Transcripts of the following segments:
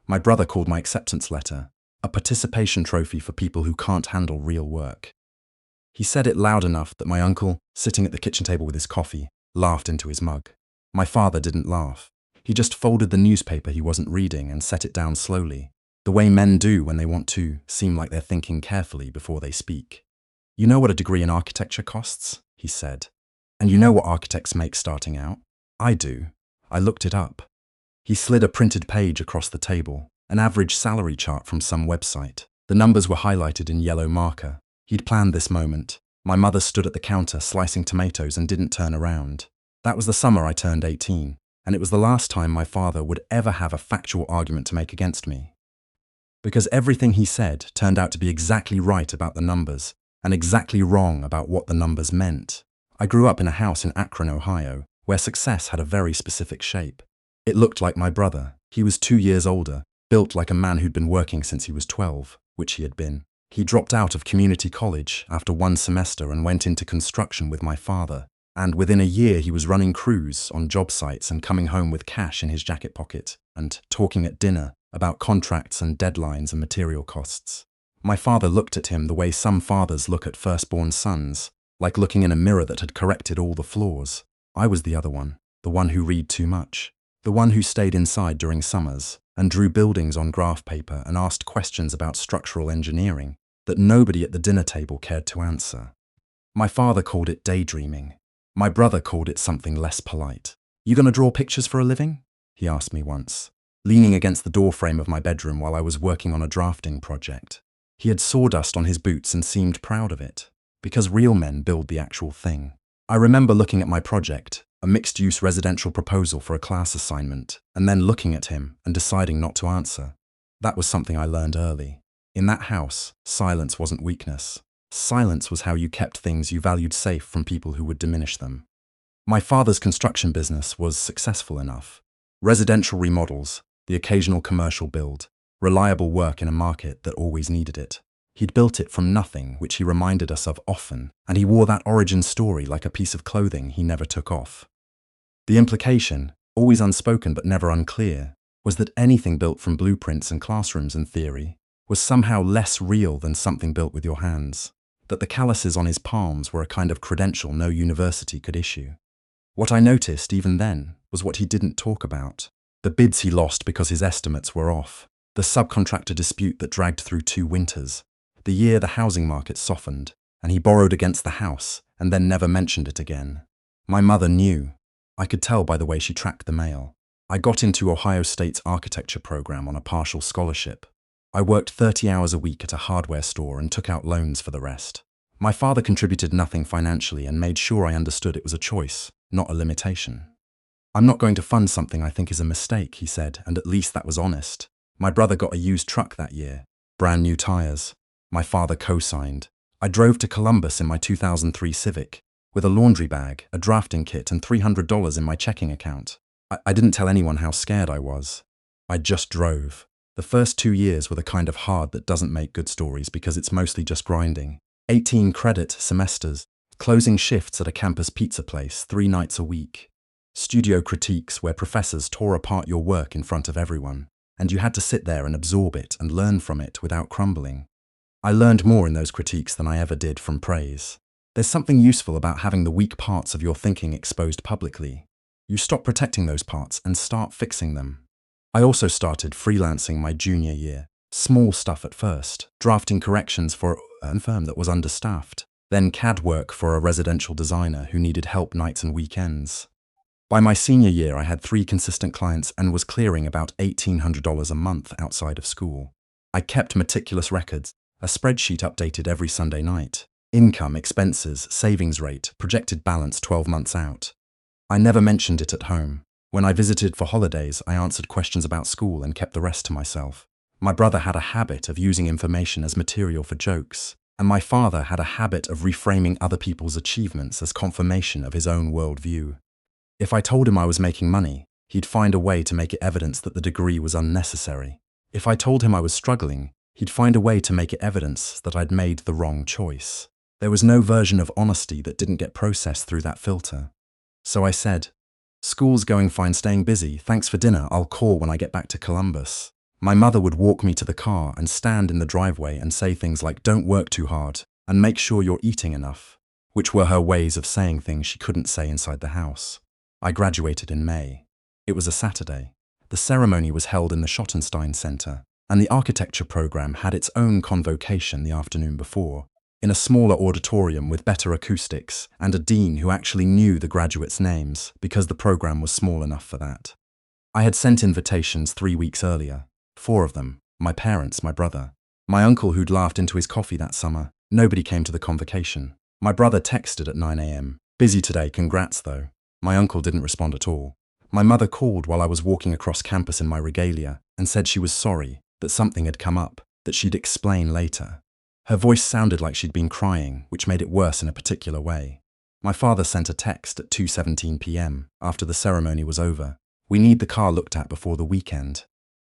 My brother called my acceptance letter a participation trophy for people who can't handle real work. He said it loud enough that my uncle, sitting at the kitchen table with his coffee, laughed into his mug. My father didn't laugh. He just folded the newspaper he wasn't reading and set it down slowly, the way men do when they want to seem like they're thinking carefully before they speak. "You know what a degree in architecture costs?" he said. "And you know what architects make starting out?" "I do." I looked it up. He slid a printed page across the table, an average salary chart from some website. The numbers were highlighted in yellow marker. He'd planned this moment. My mother stood at the counter slicing tomatoes and didn't turn around. That was the summer I turned 18, and it was the last time my father would ever have a factual argument to make against me. Because everything he said turned out to be exactly right about the numbers, and exactly wrong about what the numbers meant. I grew up in a house in Akron, Ohio, where success had a very specific shape. It looked like my brother. He was 2 years older, built like a man who'd been working since he was 12, which he had been. He dropped out of community college after 1 semester and went into construction with my father. And within a year he was running crews on job sites and coming home with cash in his jacket pocket and talking at dinner about contracts and deadlines and material costs. My father looked at him the way some fathers look at firstborn sons, like looking in a mirror that had corrected all the flaws. I was the other one, the one who read too much, the one who stayed inside during summers and drew buildings on graph paper and asked questions about structural engineering that nobody at the dinner table cared to answer. My father called it daydreaming. My brother called it something less polite. "You gonna draw pictures for a living?" he asked me once, leaning against the doorframe of my bedroom while I was working on a drafting project. He had sawdust on his boots and seemed proud of it, because real men build the actual thing. I remember looking at my project, a mixed-use residential proposal for a class assignment, and then looking at him and deciding not to answer. That was something I learned early. In that house, silence wasn't weakness. Silence was how you kept things you valued safe from people who would diminish them. My father's construction business was successful enough. Residential remodels, the occasional commercial build, reliable work in a market that always needed it. He'd built it from nothing, which he reminded us of often, and he wore that origin story like a piece of clothing he never took off. The implication, always unspoken but never unclear, was that anything built from blueprints and classrooms and theory was somehow less real than something built with your hands. That the calluses on his palms were a kind of credential no university could issue. What I noticed even then was what he didn't talk about. The bids he lost because his estimates were off. The subcontractor dispute that dragged through 2 winters. The year the housing market softened, and he borrowed against the house and then never mentioned it again. My mother knew. I could tell by the way she tracked the mail. I got into Ohio State's architecture program on a partial scholarship. I worked 30 hours a week at a hardware store and took out loans for the rest. My father contributed nothing financially and made sure I understood it was a choice, not a limitation. "I'm not going to fund something I think is a mistake," he said, and at least that was honest. My brother got a used truck that year, brand new tires. My father co-signed. I drove to Columbus in my 2003 Civic, with a laundry bag, a drafting kit, and $300 in my checking account. I didn't tell anyone how scared I was. I just drove. The first 2 years were the kind of hard that doesn't make good stories because it's mostly just grinding. 18 credit semesters, closing shifts at a campus pizza place 3 nights a week. Studio critiques where professors tore apart your work in front of everyone, and you had to sit there and absorb it and learn from it without crumbling. I learned more in those critiques than I ever did from praise. There's something useful about having the weak parts of your thinking exposed publicly. You stop protecting those parts and start fixing them. I also started freelancing my junior year. Small stuff at first, drafting corrections for a firm that was understaffed, then CAD work for a residential designer who needed help nights and weekends. By my senior year, I had 3 consistent clients and was clearing about $1,800 a month outside of school. I kept meticulous records, a spreadsheet updated every Sunday night. Income, expenses, savings rate, projected balance 12 months out. I never mentioned it at home. When I visited for holidays, I answered questions about school and kept the rest to myself. My brother had a habit of using information as material for jokes, and my father had a habit of reframing other people's achievements as confirmation of his own worldview. If I told him I was making money, he'd find a way to make it evidence that the degree was unnecessary. If I told him I was struggling, he'd find a way to make it evidence that I'd made the wrong choice. There was no version of honesty that didn't get processed through that filter. So I said, "School's going fine, staying busy. Thanks for dinner. I'll call when I get back to Columbus." My mother would walk me to the car and stand in the driveway and say things like, "Don't work too hard and make sure you're eating enough," which were her ways of saying things she couldn't say inside the house. I graduated in May. It was a Saturday. The ceremony was held in the Schottenstein Center, and the architecture program had its own convocation the afternoon before, in a smaller auditorium with better acoustics and a dean who actually knew the graduates' names because the program was small enough for that. I had sent invitations 3 weeks earlier, 4 of them, my parents, my brother, my uncle who'd laughed into his coffee that summer. Nobody came to the convocation. My brother texted at 9 a.m. "Busy today, congrats though." My uncle didn't respond at all. My mother called while I was walking across campus in my regalia and said she was sorry, that something had come up, that she'd explain later. Her voice sounded like she'd been crying, which made it worse in a particular way. My father sent a text at 2:17 p.m. after the ceremony was over. "We need the car looked at before the weekend.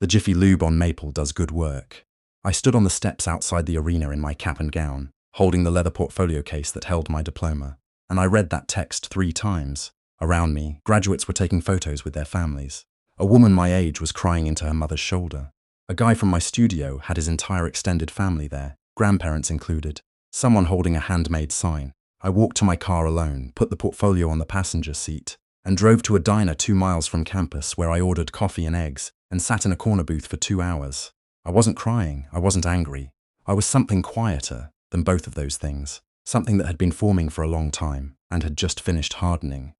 The Jiffy Lube on Maple does good work." I stood on the steps outside the arena in my cap and gown, holding the leather portfolio case that held my diploma, and I read that text 3 times. Around me, graduates were taking photos with their families. A woman my age was crying into her mother's shoulder. A guy from my studio had his entire extended family there, grandparents included, someone holding a handmade sign. I walked to my car alone, put the portfolio on the passenger seat, and drove to a diner 2 miles from campus where I ordered coffee and eggs and sat in a corner booth for 2 hours. I wasn't crying, I wasn't angry. I was something quieter than both of those things, something that had been forming for a long time and had just finished hardening.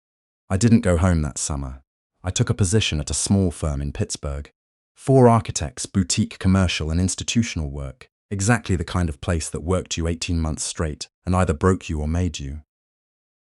I didn't go home that summer. I took a position at a small firm in Pittsburgh. 4 architects, boutique commercial and institutional work, exactly the kind of place that worked you 18 months straight and either broke you or made you.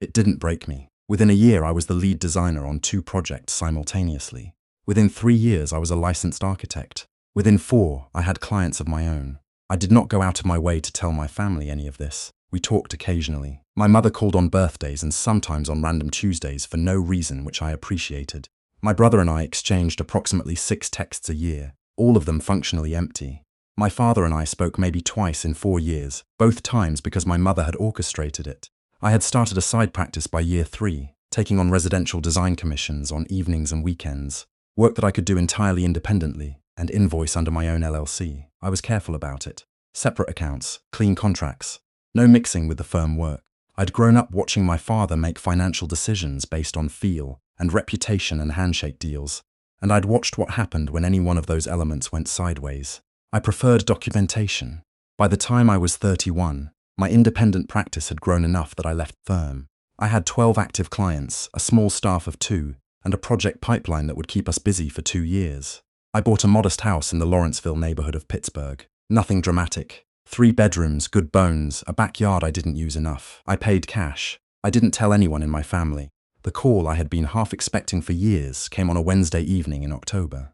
It didn't break me. Within a year, I was the lead designer on 2 projects simultaneously. Within 3 years, I was a licensed architect. Within 4, I had clients of my own. I did not go out of my way to tell my family any of this. We talked occasionally. My mother called on birthdays and sometimes on random Tuesdays for no reason, which I appreciated. My brother and I exchanged approximately 6 texts a year, all of them functionally empty. My father and I spoke maybe twice in 4 years, both times because my mother had orchestrated it. I had started a side practice by year 3, taking on residential design commissions on evenings and weekends, work that I could do entirely independently and invoice under my own LLC. I was careful about it. Separate accounts, clean contracts, no mixing with the firm work. I'd grown up watching my father make financial decisions based on feel and reputation and handshake deals, and I'd watched what happened when any one of those elements went sideways. I preferred documentation. By the time I was 31, my independent practice had grown enough that I left firm. I had 12 active clients, a small staff of 2, and a project pipeline that would keep us busy for 2 years. I bought a modest house in the Lawrenceville neighborhood of Pittsburgh. Nothing dramatic. 3 bedrooms, good bones, a backyard I didn't use enough. I paid cash. I didn't tell anyone in my family. The call I had been half expecting for years came on a Wednesday evening in October.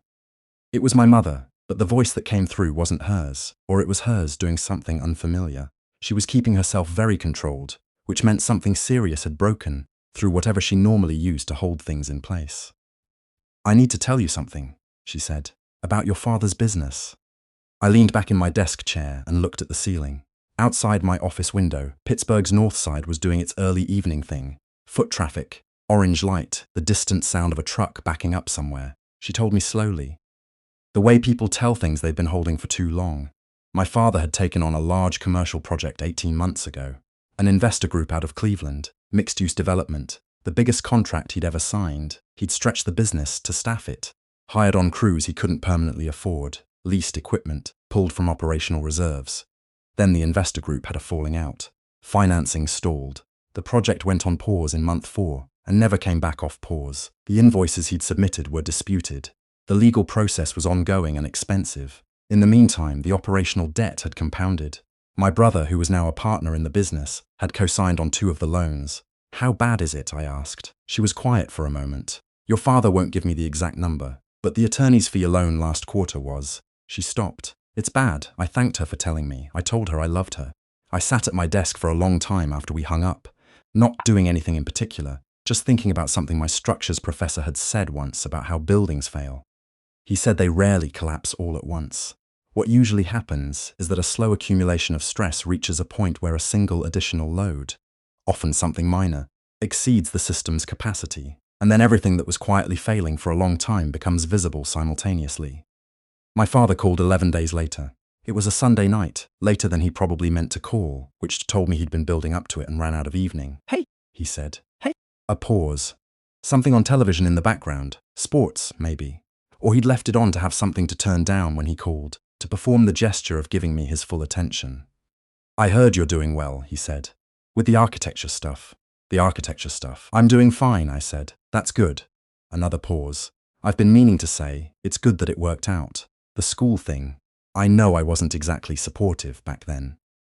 It was my mother, but the voice that came through wasn't hers, or it was hers doing something unfamiliar. She was keeping herself very controlled, which meant something serious had broken through whatever she normally used to hold things in place. "I need to tell you something," she said, "about your father's business." I leaned back in my desk chair and looked at the ceiling. Outside my office window, Pittsburgh's north side was doing its early evening thing. Foot traffic, orange light, the distant sound of a truck backing up somewhere. She told me slowly. The way people tell things they've been holding for too long. My father had taken on a large commercial project 18 months ago. An investor group out of Cleveland, mixed-use development, the biggest contract he'd ever signed. He'd stretched the business to staff it. Hired on crews he couldn't permanently afford, leased equipment, pulled from operational reserves. Then the investor group had a falling out. Financing stalled. The project went on pause in month 4 and never came back off pause. The invoices he'd submitted were disputed. The legal process was ongoing and expensive. In the meantime, the operational debt had compounded. My brother, who was now a partner in the business, had co-signed on 2 of the loans. "How bad is it?" I asked. She was quiet for a moment. "Your father won't give me the exact number, but the attorney's fee alone last quarter was..." She stopped. "It's bad." I thanked her for telling me. I told her I loved her. I sat at my desk for a long time after we hung up, not doing anything in particular, just thinking about something my structures professor had said once about how buildings fail. He said they rarely collapse all at once. What usually happens is that a slow accumulation of stress reaches a point where a single additional load, often something minor, exceeds the system's capacity, and then everything that was quietly failing for a long time becomes visible simultaneously. My father called 11 days later. It was a Sunday night, later than he probably meant to call, which told me he'd been building up to it and ran out of evening. "Hey," he said. "Hey." A pause. Something on television in the background. Sports, maybe. Or he'd left it on to have something to turn down when he called, to perform the gesture of giving me his full attention. "I heard you're doing well," he said. "With the architecture stuff." "The architecture stuff. I'm doing fine," I said. "That's good." Another pause. "I've been meaning to say, it's good that it worked out. The school thing. I know I wasn't exactly supportive back then."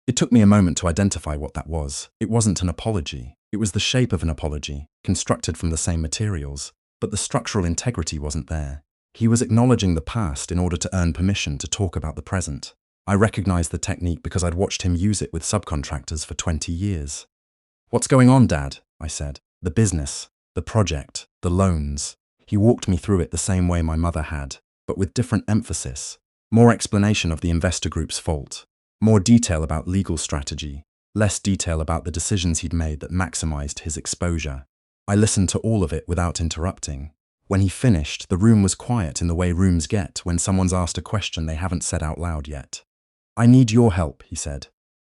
It took me a moment to identify what that was. It wasn't an apology. It was the shape of an apology, constructed from the same materials, but the structural integrity wasn't there. He was acknowledging the past in order to earn permission to talk about the present. I recognized the technique because I'd watched him use it with subcontractors for 20 years. "What's going on, Dad?" I said. "The business, the project, the loans." He walked me through it the same way my mother had, but with different emphasis. More explanation of the investor group's fault. More detail about legal strategy. Less detail about the decisions he'd made that maximized his exposure. I listened to all of it without interrupting. When he finished, the room was quiet in the way rooms get when someone's asked a question they haven't said out loud yet. "I need your help," he said.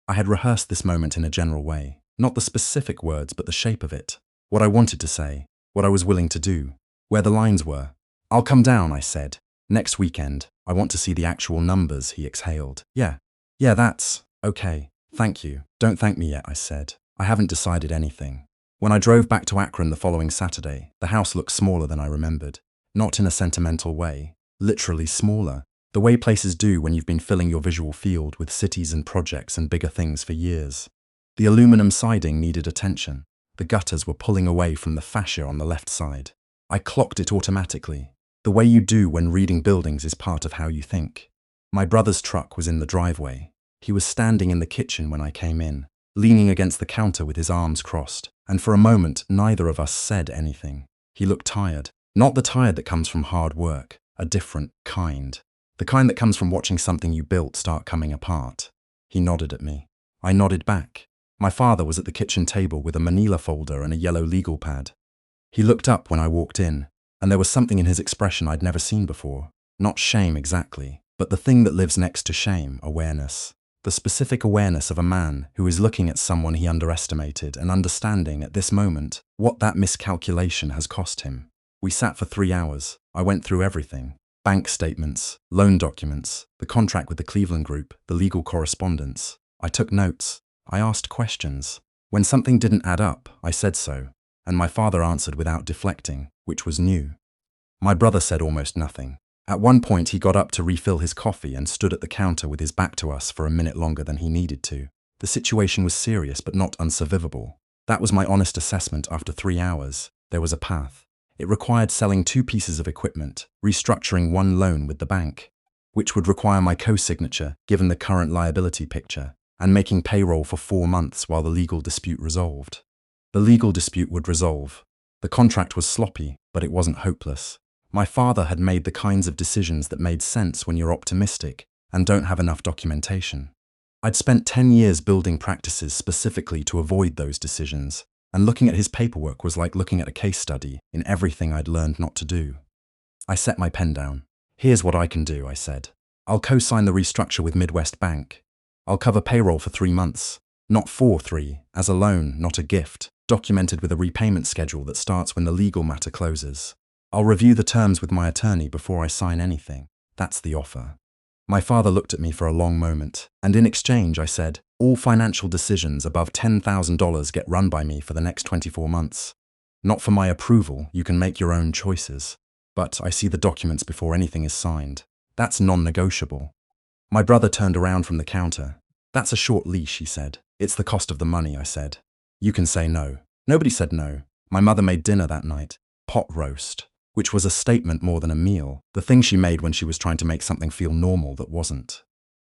I had rehearsed this moment in a general way. Not the specific words, but the shape of it. What I wanted to say. What I was willing to do. Where the lines were. "I'll come down," I said. "Next weekend. I want to see the actual numbers," he exhaled. Yeah, that's okay. "Thank you." "Don't thank me yet," I said. "I haven't decided anything." When I drove back to Akron the following Saturday, the house looked smaller than I remembered. Not in a sentimental way. Literally smaller. The way places do when you've been filling your visual field with cities and projects and bigger things for years. The aluminum siding needed attention. The gutters were pulling away from the fascia on the left side. I clocked it automatically. The way you do when reading buildings is part of how you think. My brother's truck was in the driveway. He was standing in the kitchen when I came in, leaning against the counter with his arms crossed, and for a moment neither of us said anything. He looked tired. Not the tired that comes from hard work, a different kind. The kind that comes from watching something you built start coming apart. He nodded at me. I nodded back. My father was at the kitchen table with a manila folder and a yellow legal pad. He looked up when I walked in, and there was something in his expression I'd never seen before. Not shame exactly, but the thing that lives next to shame, awareness. The specific awareness of a man who is looking at someone he underestimated and understanding at this moment what that miscalculation has cost him. We sat for 3 hours. I went through everything. Bank statements, loan documents, the contract with the Cleveland Group, the legal correspondence. I took notes. I asked questions. When something didn't add up, I said so, and my father answered without deflecting, which was new. My brother said almost nothing. At one point, he got up to refill his coffee and stood at the counter with his back to us for a minute longer than he needed to. The situation was serious but not unsurvivable. That was my honest assessment after 3 hours. There was a path. It required selling 2 pieces of equipment, restructuring 1 loan with the bank, which would require my co-signature given the current liability picture, and making payroll for 4 months while the legal dispute resolved. The legal dispute would resolve. The contract was sloppy, but it wasn't hopeless. My father had made the kinds of decisions that made sense when you're optimistic and don't have enough documentation. I'd spent 10 years building practices specifically to avoid those decisions, and looking at his paperwork was like looking at a case study in everything I'd learned not to do. I set my pen down. "Here's what I can do," I said. "I'll co-sign the restructure with Midwest Bank. I'll cover payroll for 3 months. Not for 3, as a loan, not a gift, documented with a repayment schedule that starts when the legal matter closes. I'll review the terms with my attorney before I sign anything. That's the offer." My father looked at me for a long moment, and in exchange I said, "All financial decisions above $10,000 get run by me for the next 24 months. Not for my approval, you can make your own choices. But I see the documents before anything is signed. That's non-negotiable." My brother turned around from the counter. "That's a short leash," he said. "It's the cost of the money," I said. "You can say no." Nobody said no. My mother made dinner that night. Pot roast. Which was a statement more than a meal, the thing she made when she was trying to make something feel normal that wasn't.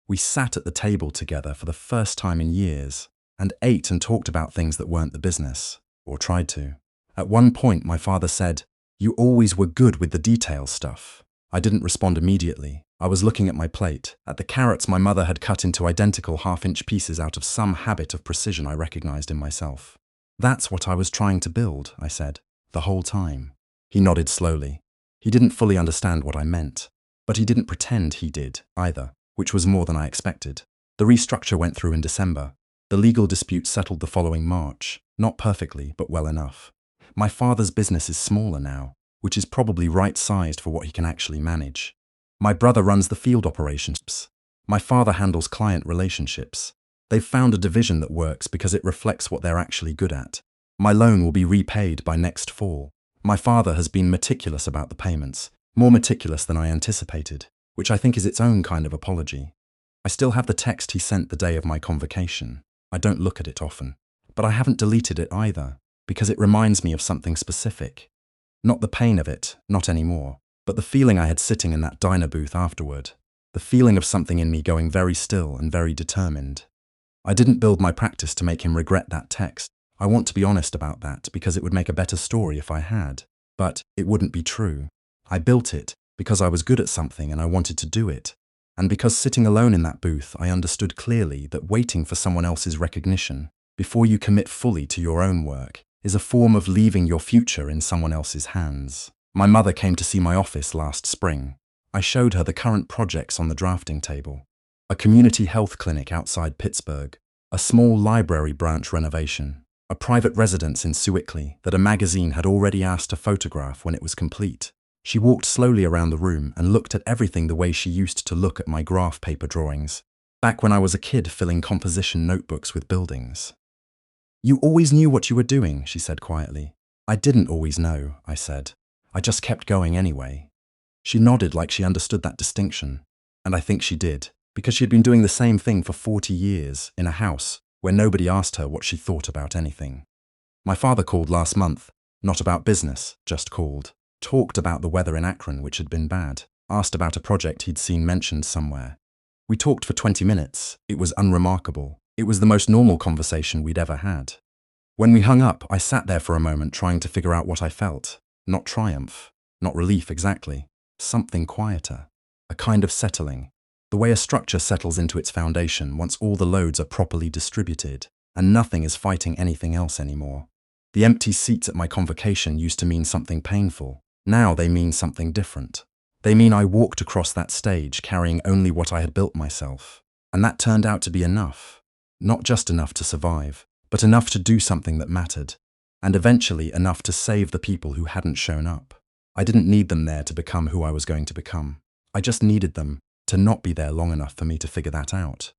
We sat at the table together for the first time in years, and ate and talked about things that weren't the business, or tried to. At one point, my father said, "You always were good with the detail stuff." I didn't respond immediately. I was looking at my plate, at the carrots my mother had cut into identical half-inch pieces out of some habit of precision I recognized in myself. "That's what I was trying to build," I said, "the whole time." He nodded slowly. He didn't fully understand what I meant. But he didn't pretend he did, either, which was more than I expected. The restructure went through in December. The legal dispute settled the following March, not perfectly, but well enough. My father's business is smaller now, which is probably right-sized for what he can actually manage. My brother runs the field operations. My father handles client relationships. They've found a division that works because it reflects what they're actually good at. My loan will be repaid by next fall. My father has been meticulous about the payments, more meticulous than I anticipated, which I think is its own kind of apology. I still have the text he sent the day of my convocation. I don't look at it often, but I haven't deleted it either, because it reminds me of something specific. Not the pain of it, not anymore, but the feeling I had sitting in that diner booth afterward. The feeling of something in me going very still and very determined. I didn't build my practice to make him regret that text. I want to be honest about that because it would make a better story if I had. But it wouldn't be true. I built it because I was good at something and I wanted to do it. And because sitting alone in that booth, I understood clearly that waiting for someone else's recognition before you commit fully to your own work is a form of leaving your future in someone else's hands. My mother came to see my office last spring. I showed her the current projects on the drafting table. A community health clinic outside Pittsburgh, a small library branch renovation, a private residence in Sewickley that a magazine had already asked to photograph when it was complete. She walked slowly around the room and looked at everything the way she used to look at my graph paper drawings, back when I was a kid filling composition notebooks with buildings. "You always knew what you were doing," she said quietly. "I didn't always know," I said. "I just kept going anyway." She nodded like she understood that distinction, and I think she did, because she had been doing the same thing for 40 years in a house where nobody asked her what she thought about anything. My father called last month, not about business, just called. Talked about the weather in Akron, which had been bad. Asked about a project he'd seen mentioned somewhere. We talked for 20 minutes. It was unremarkable. It was the most normal conversation we'd ever had. When we hung up, I sat there for a moment trying to figure out what I felt. Not triumph. Not relief exactly. Something quieter. A kind of settling. The way a structure settles into its foundation once all the loads are properly distributed, and nothing is fighting anything else anymore. The empty seats at my convocation used to mean something painful. Now they mean something different. They mean I walked across that stage carrying only what I had built myself. And that turned out to be enough. Not just enough to survive, but enough to do something that mattered. And eventually enough to save the people who hadn't shown up. I didn't need them there to become who I was going to become. I just needed them to not be there long enough for me to figure that out.